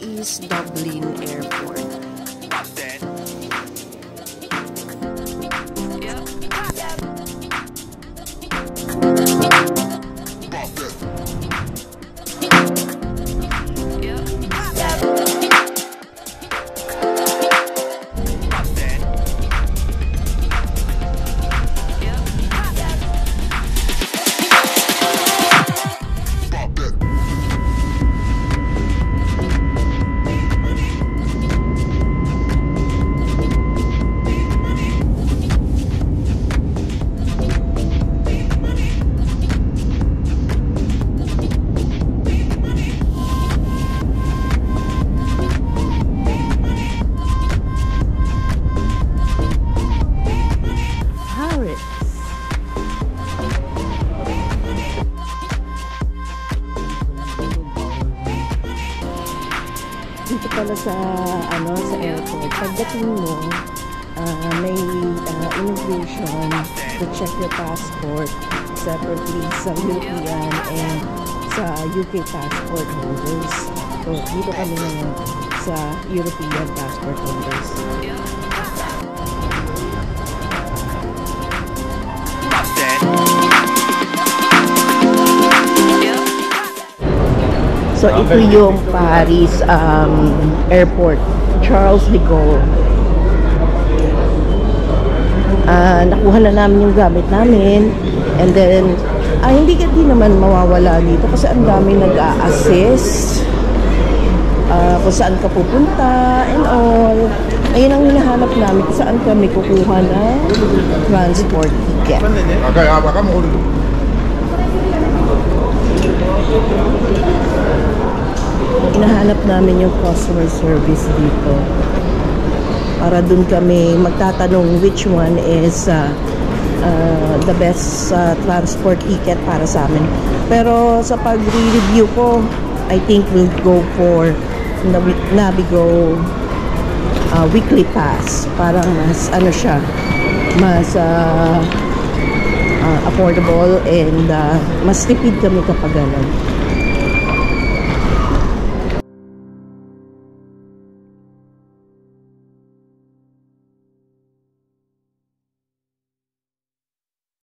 This is Dublin Airport. Dito pala sa airport, pagdating mo, may immigration to check your passport separately sa European and sa UK passport holders. So, dito kami ngayon sa European passport holders. So, ito yung Paris airport, Charles de Gaulle. Nakuha na namin yung gamit namin. And then, hindi ka din naman mawawala dito kasi ang dami nag-a-assist. Kung saan ka pupunta and all. Ayun ang hinahanap namin kung saan kami kukuha ng transport ticket. Hinahanap namin yung customer service dito para dun kami magtatanong which one is the best transport ticket para sa amin. Pero sa pag-review ko, I think we'll go for Navigo weekly pass. Parang mas siya, mas affordable and mas tipid kami kapag ganun.